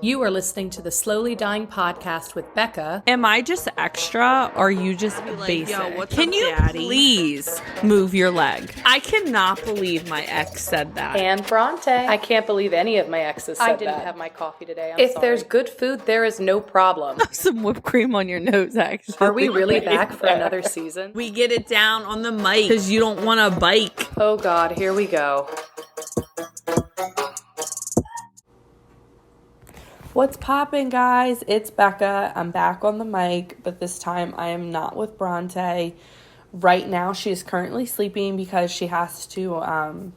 You are listening to the Slowly Dying Podcast with Bekah. Am I just extra or are you just basic? Yo, what's Can up, you Daddy? please move your leg? I cannot believe my ex said that. And Bronte. I can't believe any of my exes said that. I didn't have my coffee today. If there's good food, there is no problem. Some whipped cream on your nose, actually. Are we really back for another season? We get it down on the mic because you don't want a bike. Oh God, here we go. What's poppin', guys? It's Bekah. I'm back on the mic, but this time I am not with Bronte. Right now, she is currently sleeping because she has to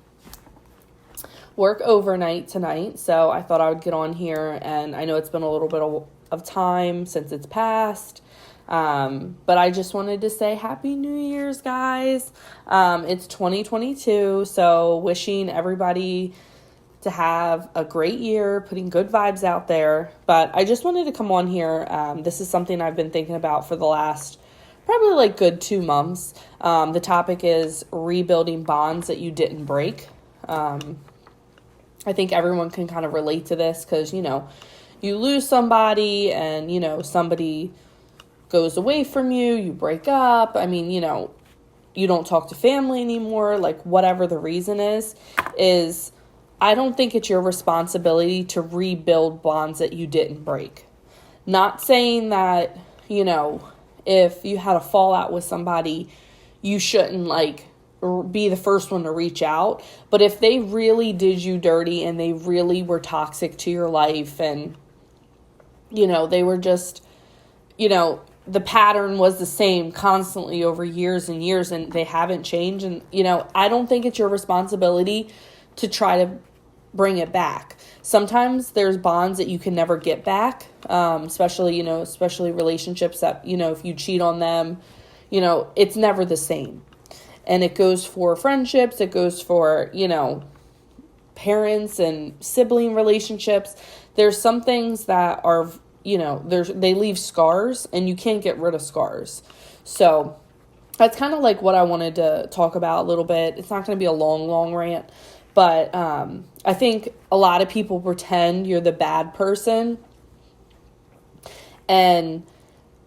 work overnight tonight. So I thought I would get on here, and I know it's been a little bit of time since it's passed. But I just wanted to say Happy New Year's, guys. It's 2022, so wishing everybody to have a great year, putting good vibes out there. But I just wanted to come on here. This is something I've been thinking about for the last probably like good 2 months. The topic is rebuilding bonds that you didn't break. I think everyone can kind of relate to this because, you know, you lose somebody and, you know, somebody goes away from you, you break up. I mean, you know, you don't talk to family anymore, like whatever the reason is I don't think it's your responsibility to rebuild bonds that you didn't break. Not saying that, you know, if you had a fallout with somebody, you shouldn't like be the first one to reach out. But if they really did you dirty and they really were toxic to your life and, you know, they were just, you know, the pattern was the same constantly over years and years and they haven't changed. And, you know, I don't think it's your responsibility to try to bring it back. Sometimes there's bonds that you can never get back, especially relationships that, you know, if you cheat on them, you know, it's never the same. And it goes for friendships, it goes for, you know, parents and sibling relationships. There's some things that are, you know, they leave scars and you can't get rid of scars. So that's kind of like what I wanted to talk about a little bit. It's not going to be a long rant. But I think a lot of people pretend you're the bad person and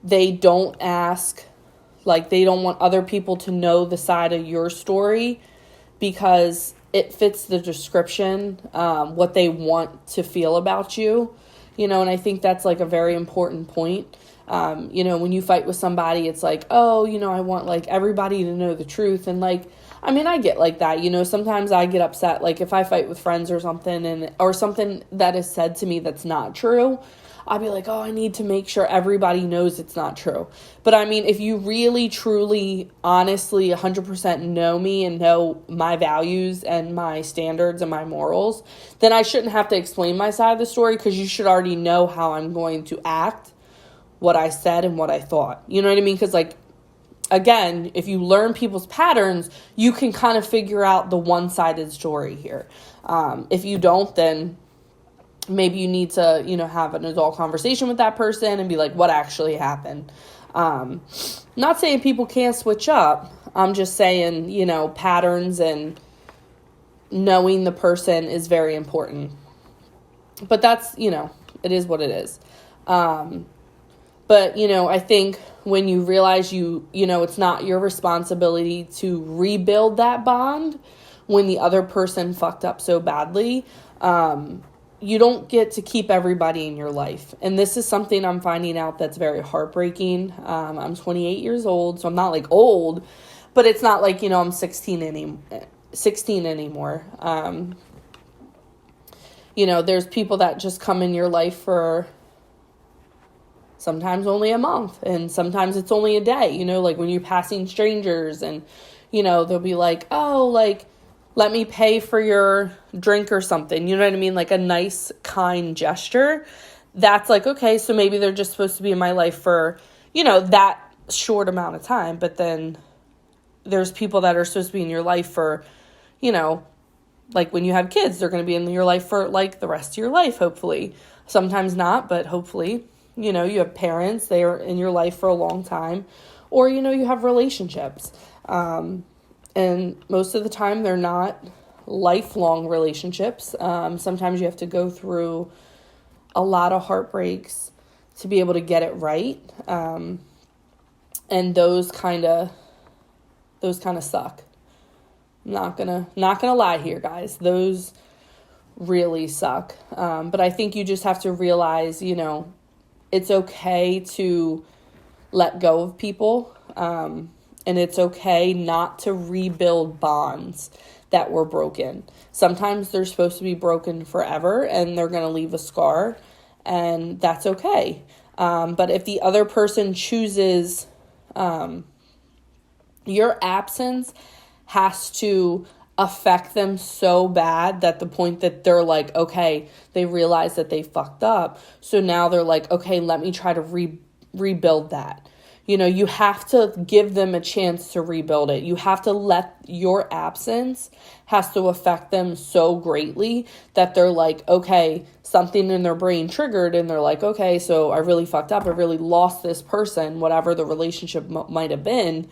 they don't ask, like they don't want other people to know the side of your story because it fits the description, what they want to feel about you, you know, and I think that's like a very important point. You know, when you fight with somebody, it's like, oh, you know, I want like everybody to know the truth. And like, I mean, I get like that, you know, sometimes I get upset, like if I fight with friends or something or something that is said to me that's not true, I'll be like, oh, I need to make sure everybody knows it's not true. But I mean, if you really, truly, honestly, 100% know me and know my values and my standards and my morals, then I shouldn't have to explain my side of the story because you should already know how I'm going to act, what I said and what I thought. You know what I mean? Because like, again, if you learn people's patterns, you can kind of figure out the one-sided story here. If you don't, then maybe you need to, you know, have an adult conversation with that person and be like, what actually happened? Not saying people can't switch up. I'm just saying, you know, patterns and knowing the person is very important. But that's, you know, it is what it is. But, you know, I think when you realize you know, it's not your responsibility to rebuild that bond when the other person fucked up so badly, you don't get to keep everybody in your life. And this is something I'm finding out that's very heartbreaking. I'm 28 years old, so I'm not like old, but it's not like, you know, I'm 16 anymore. You know, there's people that just come in your life for sometimes only a month, and sometimes it's only a day, you know, like when you're passing strangers and, you know, they'll be like, oh, like, let me pay for your drink or something, you know what I mean? Like a nice, kind gesture. That's like, okay, so maybe they're just supposed to be in my life for, you know, that short amount of time. But then there's people that are supposed to be in your life for, you know, like when you have kids, they're going to be in your life for like the rest of your life, hopefully. Sometimes not, but hopefully. You know, you have parents, they are in your life for a long time, or, you know, you have relationships. And most of the time they're not lifelong relationships. Sometimes you have to go through a lot of heartbreaks to be able to get it right. And those kind of suck. I'm not gonna lie here, guys. Those really suck. But I think you just have to realize, it's okay to let go of people. And it's okay not to rebuild bonds that were broken. Sometimes they're supposed to be broken forever and they're going to leave a scar, and that's okay. But if the other person chooses, your absence has to affect them so bad that the point that they're like, okay, they realize that they fucked up. So now they're like, okay, let me try to rebuild that. You have to give them a chance to rebuild it. You have to let your absence has to affect them so greatly that they're like, okay, something in their brain triggered and they're like, okay, so I really fucked up. I really lost this person, whatever the relationship might have been.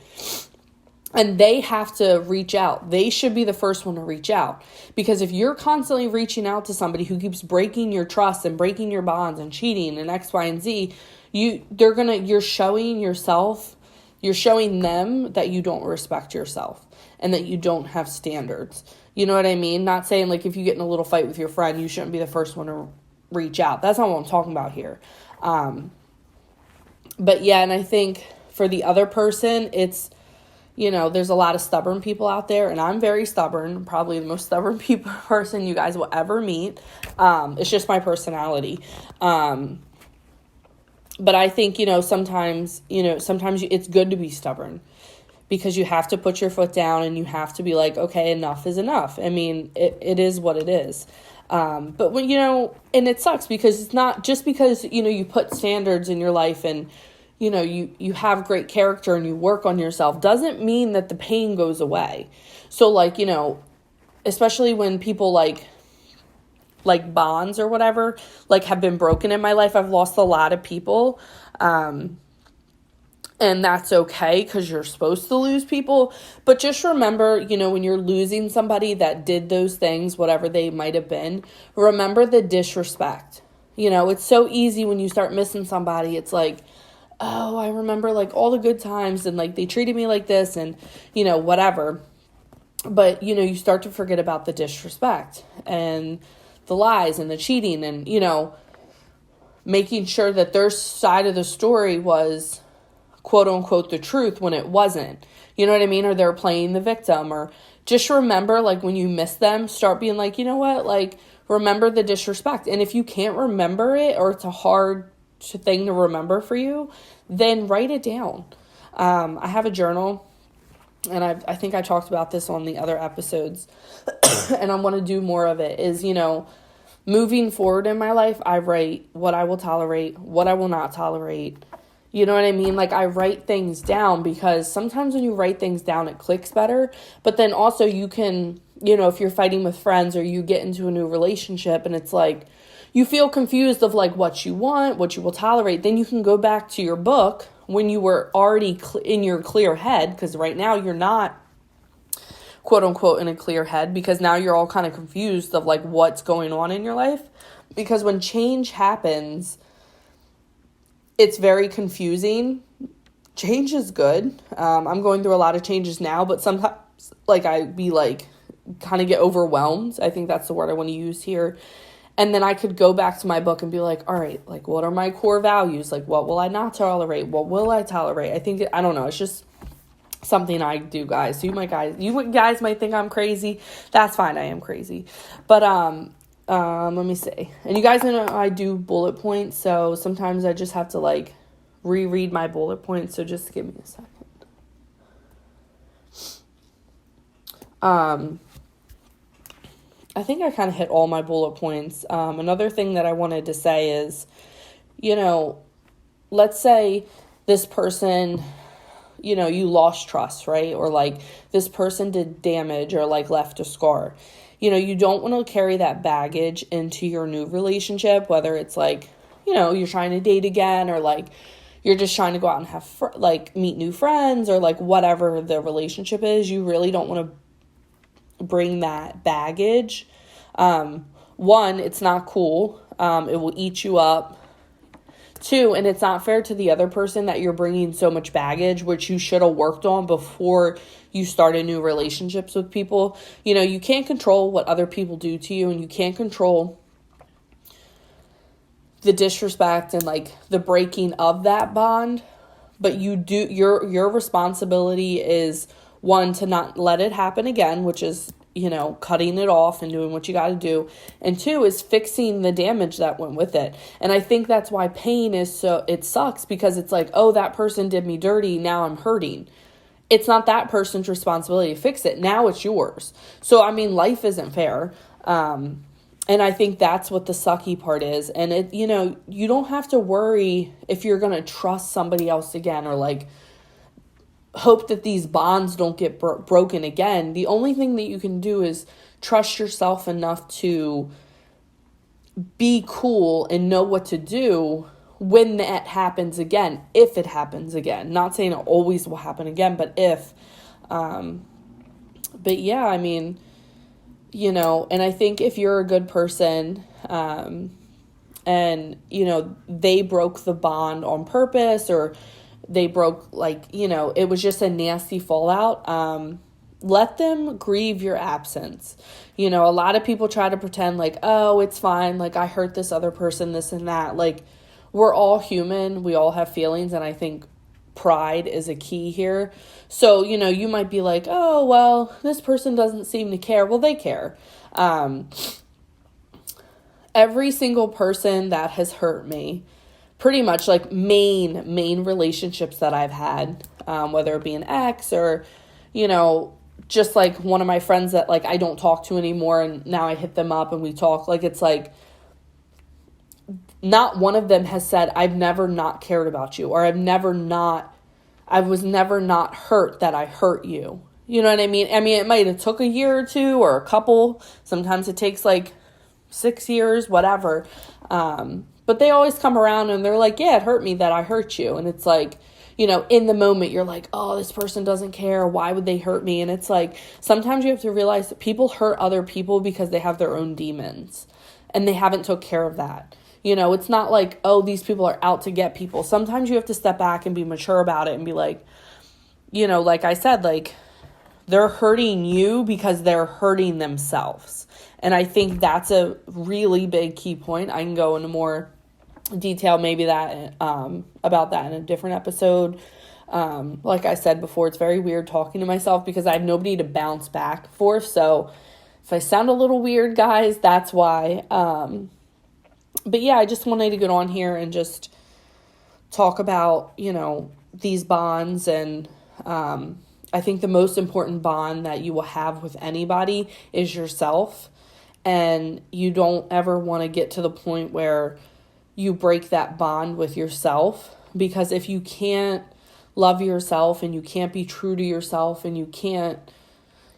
And they have to reach out. They should be the first one to reach out. Because if you're constantly reaching out to somebody who keeps breaking your trust and breaking your bonds and cheating and X, Y, and Z, you're showing yourself, you're showing them that you don't respect yourself and that you don't have standards. You know what I mean? Not saying like if you get in a little fight with your friend, you shouldn't be the first one to reach out. That's not what I'm talking about here. But yeah, and I think for the other person, it's, there's a lot of stubborn people out there, and I'm very stubborn, probably the most stubborn person you guys will ever meet. It's just my personality. But I think, sometimes it's good to be stubborn because you have to put your foot down and you have to be like, okay, enough is enough. I mean, it is what it is. But when, and it sucks because it's not just because, you put standards in your life and, you have great character and you work on yourself doesn't mean that the pain goes away. So like, especially when people like bonds or whatever, like have been broken in my life. I've lost a lot of people. And that's okay because you're supposed to lose people. But just remember, when you're losing somebody that did those things, whatever they might have been, remember the disrespect. It's so easy when you start missing somebody. It's like, oh, I remember like all the good times and like they treated me like this and, whatever. But, you start to forget about the disrespect and the lies and the cheating and, making sure that their side of the story was quote unquote the truth when it wasn't. You know what I mean? Or they're playing the victim. Or just remember, like, when you miss them, start being like, you know what? Like, remember the disrespect. And if you can't remember it or it's a hard thing to remember for you, then write it down. I have a journal. And I think I talked about this on the other episodes, and I want to do more of it, is, moving forward in my life, I write what I will tolerate, what I will not tolerate. You know what I mean? Like, I write things down because sometimes when you write things down, it clicks better. But then also you can, if you're fighting with friends or you get into a new relationship and it's like, you feel confused of like what you want, what you will tolerate, then you can go back to your book when you were already in your clear head, because right now you're not, quote unquote, in a clear head, because now you're all kind of confused of like what's going on in your life. Because when change happens, it's very confusing. Change is good. I'm going through a lot of changes now, but sometimes like I be like kind of get overwhelmed. I think that's the word I want to use here. And then I could go back to my book and be like, all right, like, what are my core values? Like, what will I not tolerate? What will I tolerate? I don't know. It's just something I do, guys. So you guys might think I'm crazy. That's fine. I am crazy. But, let me see. And you guys know I do bullet points. So sometimes I just have to like reread my bullet points. So just give me a second. I think I kind of hit all my bullet points. Another thing that I wanted to say is, let's say this person, you lost trust, right? Or like this person did damage or like left a scar. You don't want to carry that baggage into your new relationship, whether it's like, you're trying to date again or like you're just trying to go out and have meet new friends or like whatever the relationship is. You really don't want to bring that baggage. One, it's not cool. It will eat you up. 2, and it's not fair to the other person that you're bringing so much baggage, which you should have worked on before you started new relationships with people. You know, you can't control what other people do to you, and you can't control the disrespect and like the breaking of that bond. But you do, your responsibility is, 1, to not let it happen again, which is, you know, cutting it off and doing what you got to do. And 2 is fixing the damage that went with it. And I think that's why pain is so, it sucks, because it's like, oh, that person did me dirty, now I'm hurting. It's not that person's responsibility to fix it. Now it's yours. So, I mean, life isn't fair. And I think that's what the sucky part is. And it, you know, you don't have to worry if you're going to trust somebody else again, or like hope that these bonds don't get broken again. The only thing that you can do is trust yourself enough to be cool and know what to do when that happens again, if it happens again. Not saying it always will happen again, but if. But yeah, I mean, you know, and I think if you're a good person, and, you know, they broke the bond on purpose, or they broke, like, you know, it was just a nasty fallout, let them grieve your absence. You know, a lot of people try to pretend like, oh, it's fine, like, I hurt this other person, this and that. Like, we're all human, we all have feelings, and I think pride is a key here. So, you know, you might be like, oh, well, this person doesn't seem to care. Well, they care. Every single person that has hurt me, pretty much, like, main relationships that I've had, whether it be an ex or, you know, just like one of my friends that, like, I don't talk to anymore, and now I hit them up and we talk. Like, it's like, not one of them has said, I've never not cared about you, or I was never not hurt that I hurt you. You know what I mean? I mean, it might have took a year or 2 or a couple. Sometimes it takes like 6 years, whatever. But they always come around and they're like, yeah, it hurt me that I hurt you. And it's like, you know, in the moment you're like, oh, this person doesn't care. Why would they hurt me? And it's like, sometimes you have to realize that people hurt other people because they have their own demons and they haven't took care of that. You know, it's not like, oh, these people are out to get people. Sometimes you have to step back and be mature about it and be like, you know, like I said, like, they're hurting you because they're hurting themselves. And I think that's a really big key point. I can go into more detail maybe that about that in a different episode. Like I said before, it's very weird talking to myself because I have nobody to bounce back for. So if I sound a little weird, guys, that's why. But yeah, I just wanted to get on here and just talk about, you know, these bonds. And I think the most important bond that you will have with anybody is yourself. And you don't ever want to get to the point where you break that bond with yourself. Because if you can't love yourself and you can't be true to yourself and you can't,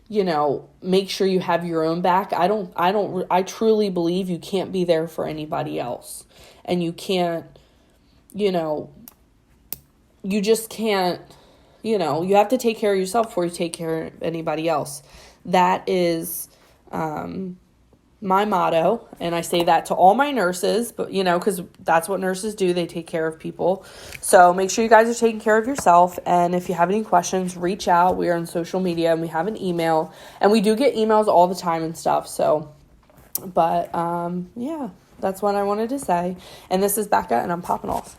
you know, make sure you have your own back, I truly believe you can't be there for anybody else. And you can't, you know, you just can't, you know, you have to take care of yourself before you take care of anybody else. That is my motto, and I say that to all my nurses, but, you know, because that's what nurses do. They take care of people. So make sure you guys are taking care of yourself, and if you have any questions, reach out. We are on social media, and we have an email, and we do get emails all the time and stuff. So, but, yeah, that's what I wanted to say, and this is Bekah, and I'm popping off.